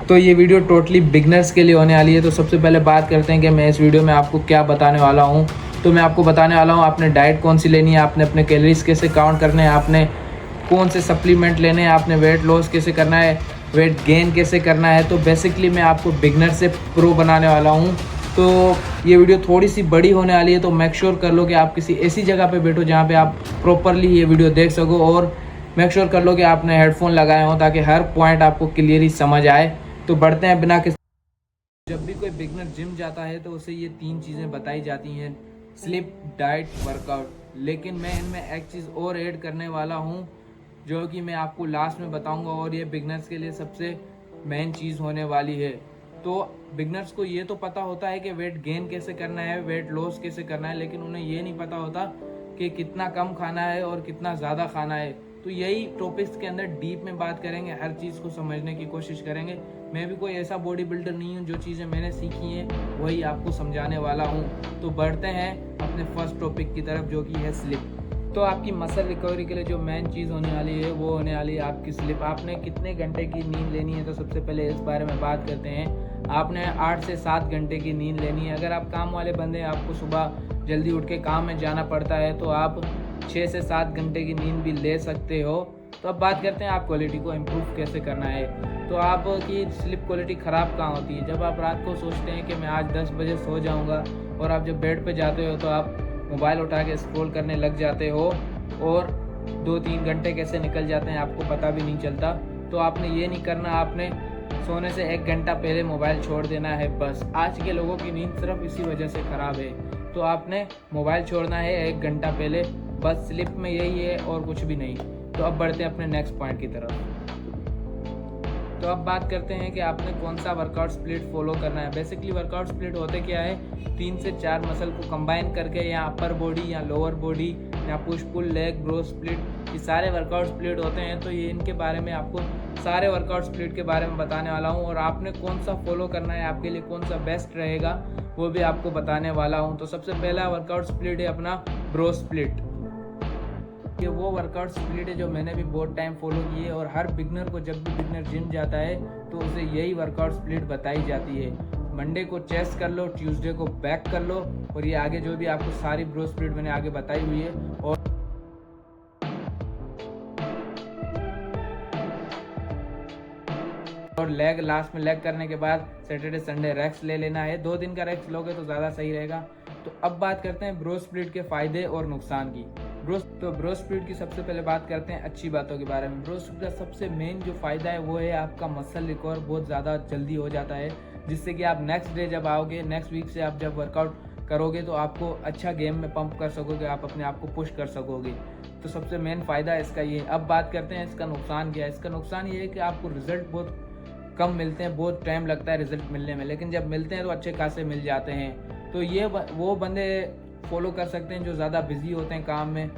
तो ये video totally beginners के लिए होने वाली है। तो सबसे पहले बात करते हैं कि मैं इस वीडियो में आपको क्या बताने वाला हूँ। तो मैं आपको बताने वाला हूँ आपने डाइट कौन सी लेनी है, आपने अपने कैलोरीज कैसे काउंट करने हैं, आपने कौन से सप्लीमेंट लेने हैं, आपने वेट लॉस कैसे करना है, वेट गेन कैसे करना है। तो बेसिकली मैं आपको बिगनर से प्रो बनाने वाला हूँ। तो ये वीडियो थोड़ी सी बड़ी होने वाली है, तो मेक श्योर कर लो कि आप किसी ऐसी जगह पे बैठो जहाँ पे आप प्रॉपरली ये वीडियो देख सको, और मेक श्योर कर लो कि आपने हेडफोन लगाए हों ताकि हर पॉइंट आपको क्लियरली समझ आए। तो बढ़ते हैं बिना किसी। जब भी कोई बिगनर जिम जाता है तो उसे ये 3 चीज़ें बताई जाती हैं, स्लीप, डाइट, वर्कआउट। लेकिन मैं इनमें एक चीज़ और ऐड करने वाला हूँ जो कि मैं आपको लास्ट में बताऊंगा, और ये बिगनर्स के लिए सबसे मेन चीज़ होने वाली है। तो बिगनर्स को ये तो पता होता है कि वेट गेन कैसे करना है, वेट लॉस कैसे करना है, लेकिन उन्हें ये नहीं पता होता कि कितना कम खाना है और कितना ज़्यादा खाना है। तो यही टॉपिक्स के अंदर डीप में बात करेंगे, हर चीज़ को समझने की कोशिश करेंगे। मैं भी कोई ऐसा बॉडी बिल्डर नहीं हूँ, जो चीज़ें मैंने सीखी हैं वही आपको समझाने वाला हूँ। तो बढ़ते हैं अपने फर्स्ट टॉपिक की तरफ जो कि है स्लिप। तो आपकी मसल रिकवरी के लिए जो मेन चीज़ होने वाली है वो होने वाली है आपकी स्लिप। आपने कितने घंटे की नींद लेनी है, तो सबसे पहले इस बारे में बात करते हैं। आपने 8 से 7 घंटे की नींद लेनी है। अगर आप काम वाले बंदे हैं, आपको सुबह जल्दी उठ के काम में जाना पड़ता है, तो आप 6 से 7 घंटे की नींद भी ले सकते हो। तो अब बात करते हैं आप क्वालिटी को इम्प्रूव कैसे करना है। तो आपकी स्लिप क्वालिटी ख़राब कहाँ होती है? जब आप रात को सोचते हैं कि मैं आज 10 बजे सो जाऊँगा, और आप जब बेड पे जाते हो तो आप मोबाइल उठा के स्क्रॉल करने लग जाते हो, और 2-3 घंटे कैसे निकल जाते हैं आपको पता भी नहीं चलता। तो आपने ये नहीं करना, आपने सोने से 1 घंटा पहले मोबाइल छोड़ देना है बस। आज के लोगों की नींद सिर्फ इसी वजह से ख़राब है। तो आपने मोबाइल छोड़ना है 1 घंटा पहले बस, स्लिप में यही है और कुछ भी नहीं। तो अब बढ़ते हैं अपने नेक्स्ट पॉइंट की तरफ। तो अब बात करते हैं कि आपने कौन सा वर्कआउट स्प्लिट फॉलो करना है। बेसिकली वर्कआउट स्प्लिट होते क्या है, 3 से 4 मसल को कंबाइन करके, या अपर बॉडी या लोअर बॉडी या push pull leg bro split, ये सारे वर्कआउट स्प्लिट होते हैं। तो ये इनके बारे में आपको सारे वर्कआउट स्प्लिट के बारे में बताने वाला हूँ, और आपने कौन सा फॉलो करना है, आपके लिए कौन सा बेस्ट रहेगा वो भी आपको बताने वाला हूँ। तो सबसे पहला वर्कआउट स्प्लिट है अपना ब्रो स्प्लिट। ये वो वर्कआउट स्प्लिट है जो मैंने भी बहुत टाइम फॉलो की है, और हर बिगनर को, जब भी बिगनर जिम जाता है तो उसे यही वर्कआउट स्प्लिट बताई जाती है। मंडे को चेस्ट कर लो, ट्यूसडे को बैक कर लो, और ये आगे जो भी आपको सारी ब्रो स्प्लिट मैंने आगे बताई हुई है। और लेग लास्ट में लेग करने के बाद सैटरडे संडे रेक्स ले लेना है। 2 दिन का रेक्स लोगे तो ज़्यादा सही रहेगा। तो अब बात करते हैं ब्रो स्प्लिट के फ़ायदे और नुकसान की। ब्रो स्प्लिट की सबसे पहले बात करते हैं अच्छी बातों के बारे में। ब्रो स्प्लिट का सबसे मेन जो फ़ायदा है वो है आपका मसल रिकवर बहुत ज़्यादा जल्दी हो जाता है, जिससे कि आप नेक्स्ट डे जब आओगे, नेक्स्ट वीक से आप जब वर्कआउट करोगे तो आपको अच्छा गेम में पंप कर सकोगे, आप अपने आप को पुश कर सकोगे। तो सबसे मेन फ़ायदा इसका ये है। अब बात करते हैं इसका नुकसान क्या है। इसका नुकसान ये है कि आपको रिजल्ट बहुत कम मिलते हैं, बहुत टाइम लगता है रिजल्ट मिलने में, लेकिन जब मिलते हैं तो अच्छे खासे मिल जाते हैं। तो ये वो बंदे फॉलो कर सकते हैं जो ज़्यादा बिजी होते हैं काम में,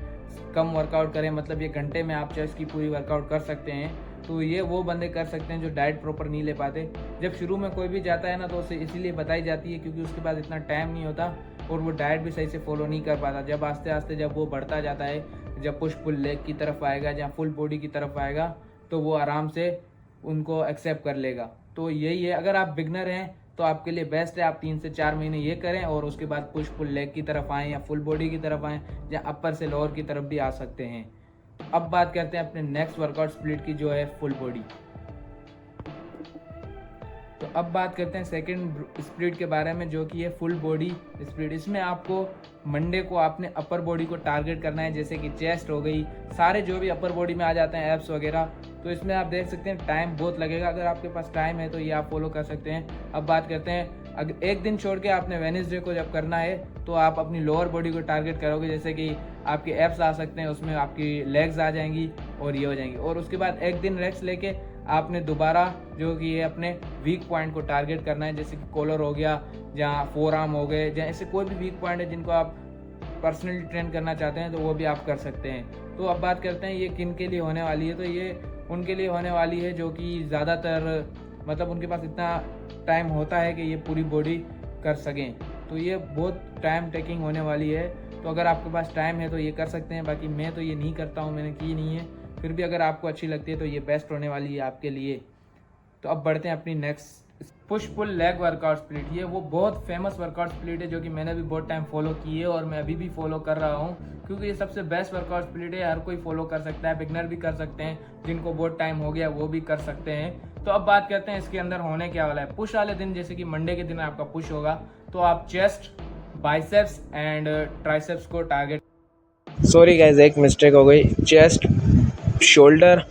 कम वर्कआउट करें, मतलब ये घंटे में आप चेस्ट की पूरी वर्कआउट कर सकते हैं। तो ये वो बंदे कर सकते हैं जो डाइट प्रॉपर नहीं ले पाते। जब शुरू में कोई भी जाता है ना, तो उसे इसीलिए बताई जाती है क्योंकि उसके पास इतना टाइम नहीं होता और वो डाइट भी सही से फॉलो नहीं कर पाता। जब आस्ते आस्ते जब वो बढ़ता जाता है, जब पुश पुल लेग की तरफ आएगा या फुल बॉडी की तरफ आएगा, तो वो आराम से उनको एक्सेप्ट कर लेगा। तो यही है, अगर आप बिगनर हैं तो आपके लिए बेस्ट है आप 3 से 4 महीने ये करें, और उसके बाद पुश पुल लेग की तरफ आएँ या फुल बॉडी की तरफ आएँ, या अपर से लोअर की तरफ भी आ सकते हैं। अब बात करते हैं अपने नेक्स्ट वर्कआउट स्प्लिट की जो है फुल बॉडी। तो अब बात करते हैं सेकंड स्प्लिट के बारे में जो कि है फुल बॉडी स्प्लिट। इसमें आपको मंडे को आपने अपर बॉडी को टारगेट करना है, जैसे कि चेस्ट हो गई, सारे जो भी अपर बॉडी में आ जाते हैं, एब्स वगैरह। तो इसमें आप देख सकते हैं टाइम बहुत लगेगा, अगर आपके पास टाइम है तो ये आप फॉलो कर सकते हैं। अब बात करते हैं, अगर एक दिन छोड़ के आपने वेडनेसडे को जब करना है तो आप अपनी लोअर बॉडी को टारगेट करोगे, जैसे कि आपके एब्स आ सकते हैं, उसमें आपकी लेग्स आ जाएंगी और ये हो जाएंगी। और उसके बाद एक दिन रेस्ट लेके आपने दोबारा जो कि ये अपने वीक पॉइंट को टारगेट करना है, जैसे कि कॉलर हो गया, जहाँ फोर आर्म हो गए, जहाँ ऐसे कोई भी वीक पॉइंट है जिनको आप पर्सनली ट्रेन करना चाहते हैं तो वो भी आप कर सकते हैं। तो अब बात करते हैं ये किन के लिए होने वाली है। तो ये उनके लिए होने वाली है जो कि ज़्यादातर मतलब उनके पास इतना टाइम होता है कि ये पूरी बॉडी कर सकें। तो ये बहुत टाइम टेकिंग होने वाली है। तो अगर आपके पास टाइम है तो ये कर सकते हैं, बाकी मैं तो ये नहीं करता हूँ, मैंने की नहीं है। फिर भी अगर आपको अच्छी लगती है तो ये बेस्ट होने वाली है आपके लिए। तो तो अब बढ़ते हैं अपनी next push pull leg workout split. ये वो बहुत फेमस वर्कआउट स्प्लिट है जो कि मैंने भी बहुत टाइम फॉलो की है और मैं अभी भी फॉलो कर रहा हूँ, क्योंकि ये सबसे बेस्ट वर्कआउट स्प्लिट है। हर कोई फॉलो कर सकता है, बिगनर भी कर सकते हैं, जिनको बहुत टाइम हो गया वो भी कर सकते हैं। तो अब बात करते हैं इसके अंदर होने क्या वाला है। पुश वाले दिन, जैसे कि मंडे के दिन आपका पुश होगा, तो आप चेस्ट, बाइसेप्स एंड ट्राइसेप्स को टारगेट, सॉरी गाइस, एक मिस्टेक हो गई। चेस्ट, शोल्डर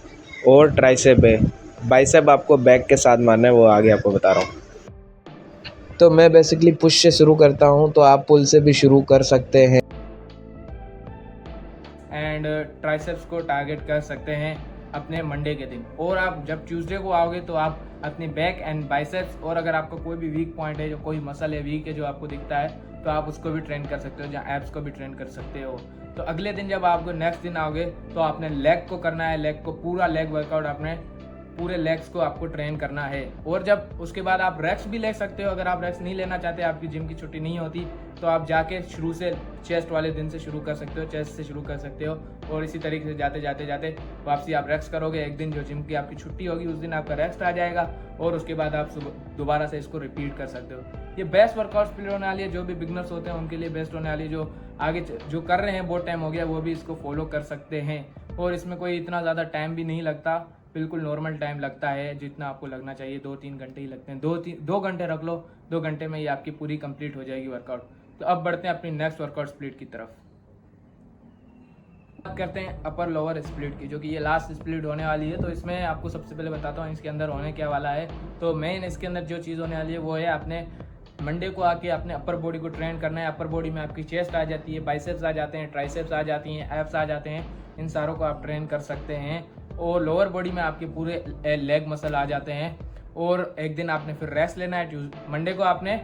और ट्राइसेप है। बाइसेप आपको बैक के साथ मारना है, वो आगे आपको बता रहा हूँ। तो मैं बेसिकली पुश से शुरू करता हूँ, तो आप पुल से भी शुरू कर सकते हैं एंड ट्राइसेप्स को टारगेट कर सकते हैं अपने मंडे के दिन। और आप जब ट्यूसडे को आओगे तो आप अपनी बैक एंड बाइसेप्स, और अगर आपका कोई भी वीक पॉइंट है, जो कोई मसल है वीक है जो आपको दिखता है, तो आप उसको भी ट्रेन कर सकते हो, जहाँ एब्स को भी ट्रेन कर सकते हो। तो अगले दिन जब आपको नेक्स्ट दिन आओगे तो आपने लेग को करना है, लेग को पूरा लेग वर्कआउट, आपने पूरे लेग्स को आपको ट्रेन करना है। और जब उसके बाद आप रेस्ट भी ले सकते हो, अगर आप रेस्ट नहीं लेना चाहते, आपकी जिम की छुट्टी नहीं होती, तो आप जाके शुरू से चेस्ट वाले दिन से शुरू कर सकते हो, चेस्ट से शुरू कर सकते हो, और इसी तरीके से जाते जाते जाते वापसी आप रेस्ट करोगे। एक दिन जो जिम की आपकी छुट्टी होगी उस दिन आपका रेस्ट आ जाएगा, और उसके बाद आप दोबारा से इसको रिपीट कर सकते हो। ये बेस्ट वर्कआउट स्प्लिट होने वाली है, जो भी बिगनर्स होते हैं उनके लिए बेस्ट होने वाली है। जो आगे जो कर रहे हैं बहुत टाइम हो गया वो भी इसको फॉलो कर सकते हैं, और इसमें कोई इतना ज़्यादा टाइम भी नहीं लगता, बिल्कुल नॉर्मल टाइम लगता है जितना आपको लगना चाहिए। 2-3 घंटे ही लगते हैं, 2 घंटे रख लो, 2 घंटे में ये आपकी पूरी कंप्लीट हो जाएगी वर्कआउट। तो अब बढ़ते हैं अपनी नेक्स्ट वर्कआउट स्प्लिट की तरफ। बात करते हैं अपर लोअर स्प्लिट की, जो कि ये लास्ट स्प्लिट होने वाली है। तो इसमें आपको सबसे पहले बताता हूँ इसके अंदर होने क्या वाला है। तो मेन इसके अंदर जो चीज़ होने वाली है वो है, आपने मंडे को आके अपने अपर बॉडी को ट्रेन करना है। अपर बॉडी में आपकी चेस्ट आ जाती है, बाइसेप्स आ जाते हैं, ट्राइसेप्स आ जाती हैं, एब्स आ जाते हैं, इन सारों को आप ट्रेन कर सकते हैं। और लोअर बॉडी में आपके पूरे लेग मसल आ जाते हैं। और एक दिन आपने फिर रेस्ट लेना है। मंडे को आपने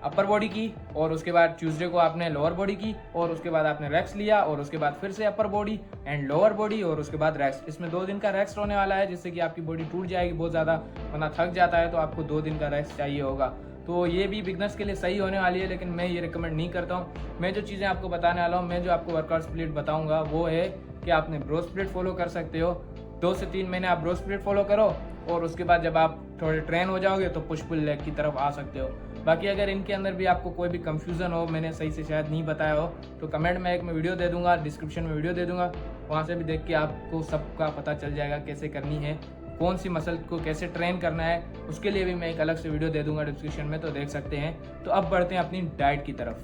अपर बॉडी की, और उसके बाद ट्यूसडे को आपने लोअर बॉडी की, और उसके बाद आपने रेस्ट लिया, और उसके बाद फिर से upper body and lower body, और उसके बाद रेस्ट। इसमें 2 दिन का रेस्ट होने वाला है, जिससे कि आपकी बॉडी टूट जाएगी बहुत ज़्यादा, वरना थक जाता है, तो आपको 2 दिन का रेस्ट चाहिए होगा। तो ये भी बिगनर्स के लिए सही होने वाली है, लेकिन मैं ये रिकमेंड नहीं करता हूँ। मैं जो चीज़ें आपको बताने वाला हूँ, मैं जो आपको वर्कआउट स्प्लिट बताऊँगा वो है कि आपने ब्रो स्प्लिट फॉलो कर सकते हो। 2 से 3 महीने आप ब्रो स्प्लिट फॉलो करो, और उसके बाद जब आप थोड़े ट्रेन हो जाओगे तो पुश पुल लेग की तरफ आ सकते हो। बाकी अगर इनके अंदर भी आपको कोई भी कंफ्यूजन हो, मैंने सही से शायद नहीं बताया हो, तो कमेंट में एक मैं वीडियो दे दूंगा, डिस्क्रिप्शन में वीडियो दे दूंगा, वहाँ से भी देख के आपको सबका पता चल जाएगा कैसे करनी है, कौन सी मसल को कैसे ट्रेन करना है। उसके लिए भी मैं एक अलग से वीडियो दे दूंगा डिस्क्रिप्शन में, तो देख सकते हैं। तो अब बढ़ते हैं अपनी डाइट की तरफ।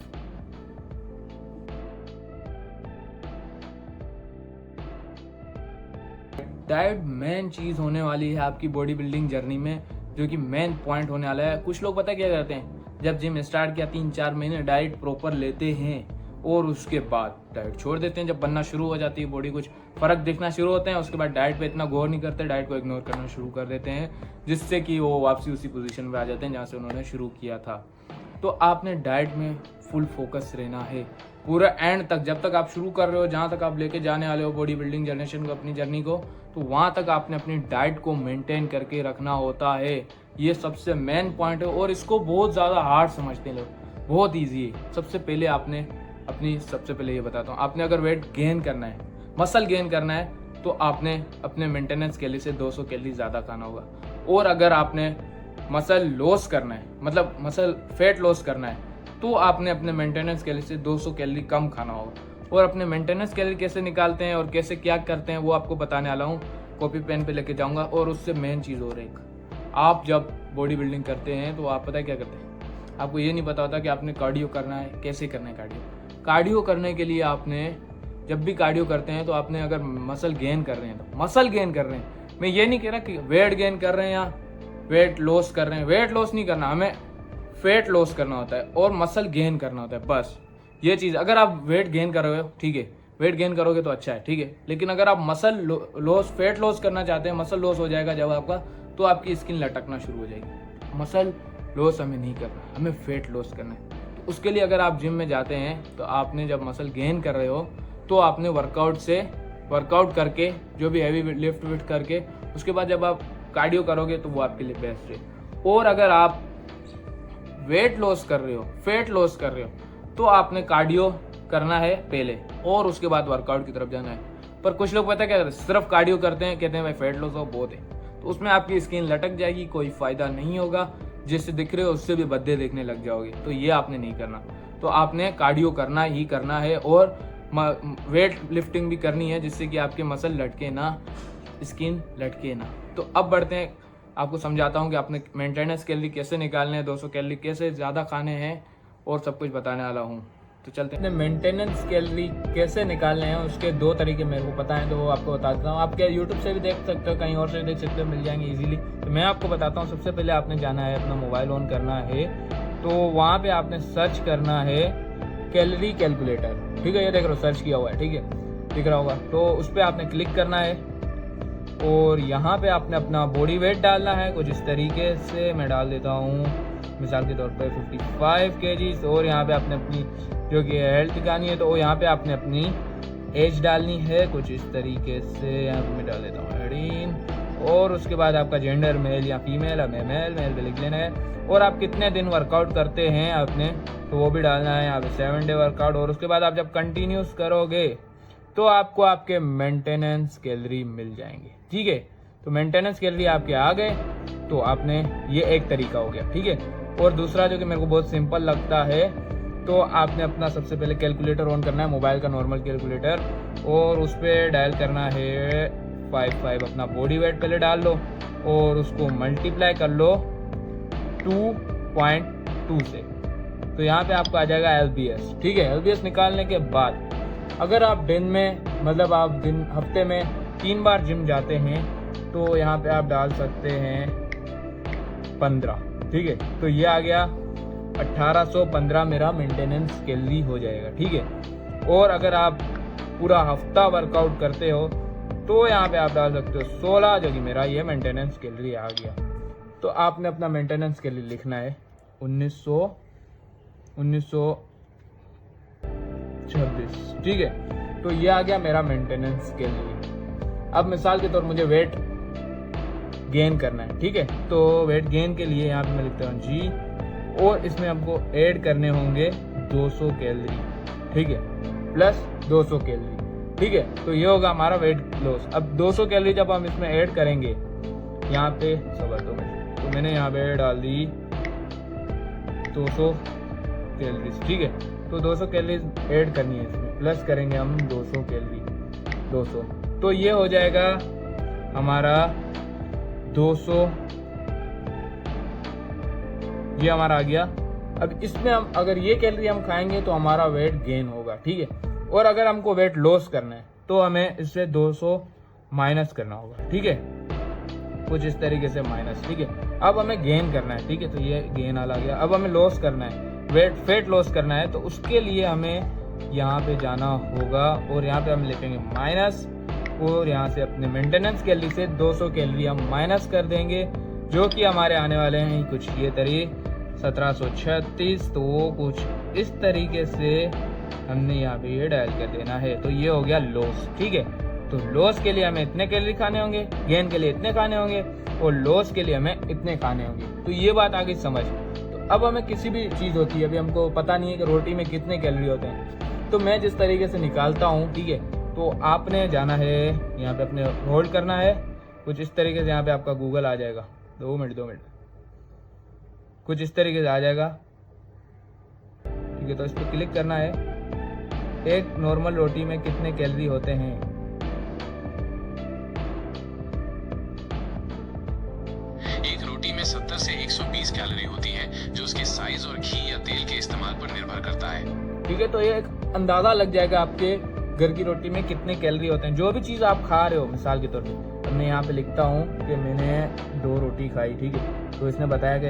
डाइट मेन चीज़ होने वाली है आपकी बॉडी बिल्डिंग जर्नी में, जो कि मेन पॉइंट होने वाला है। कुछ लोग पता क्या करते हैं, जब जिम स्टार्ट किया 3-4 महीने डाइट प्रॉपर लेते हैं, और उसके बाद डाइट छोड़ देते हैं। जब बनना शुरू हो जाती है बॉडी, कुछ फर्क दिखना शुरू होते हैं, उसके बाद डाइट पे इतना गौर नहीं करते, डाइट को इग्नोर करना शुरू कर देते हैं, जिससे कि वो वापसी उसी पोजीशन पे आ जाते हैं जहाँ से उन्होंने शुरू किया था। तो आपने डाइट में फुल फोकस रहना है पूरा एंड तक। जब तक आप शुरू कर रहे हो, जहाँ तक आप लेके जाने वाले हो बॉडी बिल्डिंग जनरेशन को, अपनी जर्नी को, तो वहाँ तक आपने अपनी डाइट को मेंटेन करके रखना होता है। ये सबसे मेन पॉइंट है, और इसको बहुत ज़्यादा हार्ड समझते हैं लोग, बहुत ईजी है। सबसे पहले ये बताता हूँ, आपने अगर वेट गेन करना है, मसल गेन करना है, तो आपने अपने मेंटेनेंस कैलोरी से 200 कैलोरी ज़्यादा खाना होगा। और अगर आपने मसल लॉस करना है, मतलब मसल फैट लॉस करना है, तो आपने अपने मेंटेनेंस कैलोरी से 200 कैलोरी कम खाना होगा। और अपने मेंटेनेंस कैलोरी कैसे निकालते हैं और कैसे क्या करते हैं वो आपको बताने वाला हूँ, कॉपी पेन पे लेके जाऊँगा। और उससे मेन चीज़ और एक, आप जब बॉडी बिल्डिंग करते हैं तो आप पता है क्या करते हैं, आपको ये नहीं पता होता कि आपने कार्डियो करना है, कैसे करना है कार्डियो करने के लिए आपने जब भी कार्डियो करते हैं तो आपने अगर मसल गेन कर रहे हैं तो मसल गेन कर रहे हैं। मैं ये नहीं कह रहा कि वेट गेन कर रहे हैं या वेट लॉस कर रहे हैं, वेट लॉस नहीं करना, हमें फैट लॉस करना होता है और मसल गेन करना होता है, बस ये चीज़। अगर आप वेट गेन कर रहे हो, ठीक है, वेट गेन करोगे तो अच्छा है, ठीक है, लेकिन अगर आप मसल लॉस, फैट लॉस करना चाहते हैं, मसल लॉस हो जाएगा जब आपका, तो आपकी स्किन लटकना शुरू हो जाएगी। मसल लॉस हमें नहीं करना, हमें फैट लॉस करना है। तो उसके लिए अगर आप जिम में जाते हैं तो आपने जब मसल गेन कर रहे हो तो आपने वर्कआउट करके, जो भी हैवी लिफ्ट विफ्ट करके, उसके बाद जब आप कार्डियो करोगे तो वो आपके लिए बेस्ट है। और अगर आप वेट लॉस कर रहे हो, फैट लॉस कर रहे हो, तो आपने कार्डियो करना है पहले और उसके बाद वर्कआउट की तरफ जाना है। पर कुछ लोग पता क्या करते हैं, सिर्फ कार्डियो करते हैं, कहते हैं भाई फैट लॉस हो बहुत है, तो तो उसमें आपकी स्किन लटक जाएगी, कोई फ़ायदा नहीं होगा। जिससे दिख रहे हो उससे भी भद्दे देखने लग जाओगे, तो ये आपने नहीं करना। तो आपने कार्डियो करना ही करना है और वेट लिफ्टिंग भी करनी है, जिससे कि आपके मसल लटके ना, स्किन लटके ना। तो अब बढ़ते हैं, आपको समझाता हूँ कि आपने मेंटेनेंस कैलोरी कैसे निकालने हैं, 200 कैलोरी कैसे ज़्यादा खाने हैं और सब कुछ बताने वाला हूँ। तो चलते हैं। मेंटेनेंस कैलोरी कैसे निकालने हैं उसके 2 तरीके मेरे को पता है, तो वो आपको बता देता हूँ। आप क्या यूट्यूब से भी देख सकते हो, कहीं और से देख सकते हो, मिल जाएंगे इजीली। तो मैं आपको बताता हूँ। सबसे पहले आपने जाना है, अपना मोबाइल ऑन करना है, तो वहाँ पे आपने सर्च करना है कैलोरी कैलकुलेटर। ठीक है, ये देख रहे हो सर्च किया हुआ है, ठीक है, दिख रहा होगा। तो उस पर आपने क्लिक करना है और यहाँ पे आपने अपना बॉडी वेट डालना है कुछ इस तरीके से। मैं डाल देता हूँ मिसाल के तौर पर 55 kg। और यहाँ पे आपने अपनी जो कि हेल्थ दिखानी है, तो यहाँ पे आपने अपनी एज डालनी है कुछ इस तरीके से। यहाँ पे मैं डाल देता हूँ 18। और उसके बाद आपका जेंडर मेल या फीमेल, अब मेल पे लिख लेना है। और आप कितने दिन वर्कआउट करते हैं आपने, तो वो भी डालना है यहाँ पे 7 डे वर्कआउट। और उसके बाद आप जब कंटिन्यूस करोगे तो आपको आपके मेंटेनेंस कैलोरी मिल जाएंगे। ठीक है, तो मेंटेनेंस कैलोरी आपके आ गए, तो आपने ये एक तरीका हो गया। ठीक है, और दूसरा जो कि मेरे को बहुत सिंपल लगता है, तो आपने अपना सबसे पहले कैलकुलेटर ऑन करना है, मोबाइल का नॉर्मल कैलकुलेटर, और उस पर डायल करना है 55। अपना बॉडी वेट पहले डाल लो और उसको मल्टीप्लाई कर लो 2.2 से, तो यहाँ पे आपको आ जाएगा LBS। ठीक है, LBS निकालने के बाद अगर आप दिन में, मतलब आप हफ्ते में 3 बार जिम जाते हैं, तो यहाँ पे आप डाल सकते हैं 15। ठीक है, तो ये आ गया 1815 मेरा मेंटेनेंस कैलोरी हो जाएगा। ठीक है, और अगर आप पूरा हफ्ता वर्कआउट करते हो तो यहाँ पे आप डाल सकते हो 16, जो कि मेरा ये मेंटेनेंस कैलोरी आ गया। तो आपने अपना मेंटेनेंस कैलोरी लिखना है 1926। ठीक है, तो ये आ गया मेरा मेंटेनेंस कैलोरी। अब मिसाल के तौर मुझे वेट गेन करना है। ठीक है, तो वेट गेन के लिए यहाँ पे मैं लिखता हूँ G, और इसमें हमको ऐड करने होंगे 200 कैलोरी। ठीक है, प्लस 200 कैलोरी। ठीक है, तो ये होगा हमारा वेट लॉस। अब 200 कैलोरी जब हम इसमें ऐड करेंगे, यहाँ पे 2 मिनट, तो मैंने यहाँ पे डाल दी 200 कैलोरीज। ठीक है, तो 200 कैलोरीज ऐड करनी है इसमें, प्लस करेंगे हम 200 कैलोरी 200, तो ये हो जाएगा हमारा 200। ये हमारा आ गया। अब इसमें हम अगर ये कैलोरी हम खाएंगे तो हमारा वेट गेन होगा। ठीक है, और अगर हमको वेट लॉस करना है तो हमें इससे 200 माइनस करना होगा। ठीक है, कुछ इस तरीके से माइनस। ठीक है, अब हमें गेन करना है। ठीक है, तो ये गेन वाला गया। अब हमें लॉस करना है, फैट लॉस करना है, तो उसके लिए हमें यहाँ पे जाना होगा और यहाँ पे हम लिखेंगे माइनस, और यहाँ से अपने मेंटेनेंस कैलोरी से 200 कैलोरी हम माइनस कर देंगे, जो कि हमारे आने वाले हैं कुछ ये तरीके 1736। तो वो कुछ इस तरीके से हमने यहाँ पे ये डायल कर देना है, तो ये हो गया लॉस। ठीक है, तो लॉस के लिए हमें इतने कैलोरी खाने होंगे, गेन के लिए इतने खाने होंगे, और लॉस के लिए हमें इतने खाने होंगे। तो ये बात आ गई समझ। तो अब हमें किसी भी चीज़ होती है, अभी हमको पता नहीं है कि रोटी में कितने कैलोरी होते हैं, तो मैं जिस तरीके से निकालता हूँ, ठीक है, तो आपने जाना है यहाँ पे, अपने होल्ड करना है कुछ इस तरीके से। यहाँ पे आपका गूगल आ जाएगा, 2 मिनट, कुछ इस तरीके से आ जाएगा। ठीक है, तो इस पर क्लिक करना है, एक नॉर्मल रोटी में कितने कैलोरी होते हैं। एक रोटी में 70 से 120 कैलोरी होती है, जो उसके साइज और घी या तेल के इस्तेमाल पर निर्भर करता है। ठीक है, तो ये एक अंदाजा लग जाएगा आपके घर की रोटी में कितने कैलोरी होते हैं, जो भी चीज़ आप खा रहे हो। मिसाल के तौर पे मैं यहाँ पे लिखता हूँ कि मैंने 2 रोटी खाई। ठीक है, तो इसने बताया कि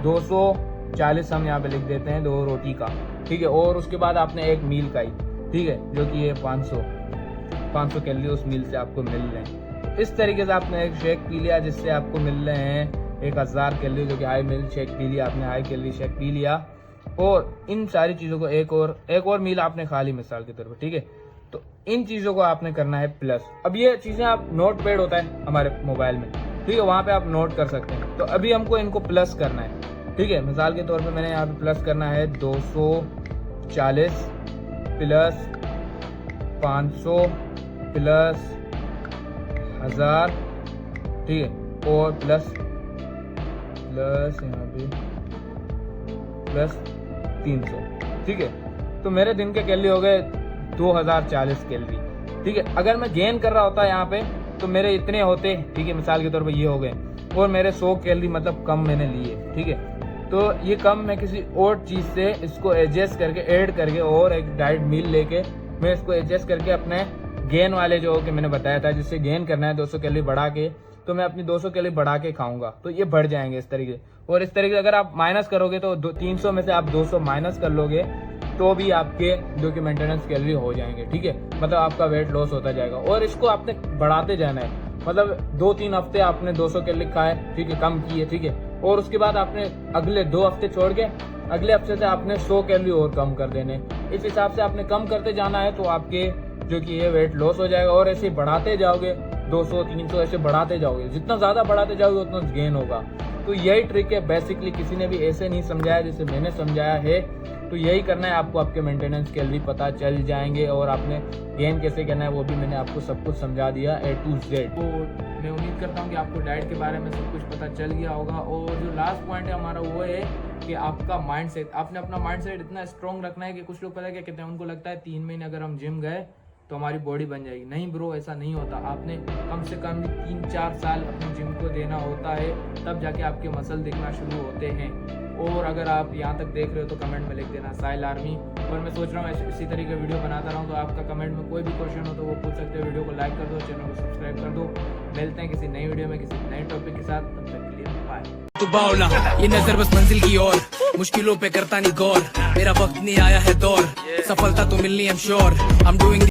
240 हम यहाँ पे लिख देते हैं 2 रोटी का। ठीक है, और उसके बाद आपने एक मील खाई। ठीक है, जो कि ये 500 कैलोरी उस मील से आपको मिल रहे हैं। इस तरीके से आपने एक शेक पी लिया जिससे आपको मिल रहे हैं 1000 कैलोरी, जो कि हाई मिल्क शेक पी लिया आपने, हाई कैलोरी शेक पी लिया, और इन सारी चीज़ों को एक और मील आपने खा ली मिसाल के तौर पर। ठीक है, तो इन चीज़ों को आपने करना है प्लस। अब ये चीज़ें आप नोट पैड होता है हमारे मोबाइल में, ठीक है, वहाँ पे आप नोट कर सकते हैं। तो अभी हमको इनको प्लस करना है। ठीक है, मिसाल के तौर पे मैंने यहाँ पे प्लस करना है 240 प्लस 500 प्लस 1000, ठीक है, और प्लस यहाँ पे प्लस 300, ठीक है। तो मेरे दिन के कैलोरी हो गए 2040 कैलोरी, ठीक है। अगर मैं गेन कर रहा होता यहाँ पे तो मेरे इतने होते, ठीक है, मिसाल के तौर पे ये हो गए, और मेरे 100 कैलोरी मतलब कम मैंने लिए, ठीक है। तो ये कम मैं किसी और चीज़ से इसको एडजस्ट करके ऐड करके और एक डाइट मील लेके मैं इसको एडजस्ट करके अपने गेन वाले जो कि मैंने बताया था जिससे गेन करना है 200 कैलोरी बढ़ा के, तो मैं अपनी 200 कैलोरी बढ़ा के खाऊंगा, तो ये बढ़ जाएंगे इस तरीके। और इस तरीके से अगर आप माइनस करोगे तो 300 में से आप 200 माइनस कर लोगे तो भी आपके जो कि मेंटेनेंस कैलोरी हो जाएंगे, ठीक है। मतलब आपका वेट लॉस होता जाएगा और इसको आपने बढ़ाते जाना है। मतलब 2-3 हफ्ते आपने 200 कैलोरी खाए, ठीक है, कम किए, ठीक है, और उसके बाद आपने अगले 2 हफ्ते छोड़ के अगले हफ्ते से आपने 100 कैलोरी और कम कर देने। इस हिसाब से आपने कम करते जाना है तो आपके जो कि ये वेट लॉस हो जाएगा। और ऐसे बढ़ाते जाओगे 200-300 ऐसे बढ़ाते जाओगे, जितना ज़्यादा बढ़ाते जाओगे उतना गेन होगा। तो यही ट्रिक है बेसिकली, किसी ने भी ऐसे नहीं समझाया जैसे मैंने समझाया है। तो यही करना है आपको, आपके मेंटेनेंस कैलोरी पता चल जाएंगे और आपने गेन कैसे करना है वो भी मैंने आपको सब कुछ समझा दिया A to Z। तो मैं उम्मीद करता हूँ कि आपको डाइट के बारे में सब कुछ पता चल गया होगा। और जो लास्ट पॉइंट है हमारा वो है कि आपका माइंडसेट, आपने अपना माइंडसेट इतना स्ट्रॉन्ग रखना है कि कुछ लोग पता है क्या कहते हैं, उनको लगता है 3 महीने अगर हम जिम गए तो हमारी बॉडी बन जाएगी। नहीं ब्रो, ऐसा नहीं होता। आपने कम से कम 3-4 साल अपने जिम को देना होता है, तब जाके आपके मसल दिखना शुरू होते हैं। और अगर आप यहाँ तक देख रहे हो तो कमेंट में लिख देना साहिल आर्मी। और मैं सोच रहा हूँ इसी तरीके वीडियो बनाता रहूँ, तो आपका कमेंट में कोई भी क्वेश्चन हो तो वो पूछ सकते हो। वीडियो को लाइक कर दो, चैनल को सब्सक्राइब कर दो। मिलते हैं किसी नई वीडियो में किसी नए टॉपिक के साथ, तब तक के लिए बाय। तू बावला, ये नजर बस मंजिल की ओर, मुश्किलों पे करता नहीं गौर, मेरा वक्त नहीं आया है दौर, सफलता तो मिलनी I'm sure, I'm doing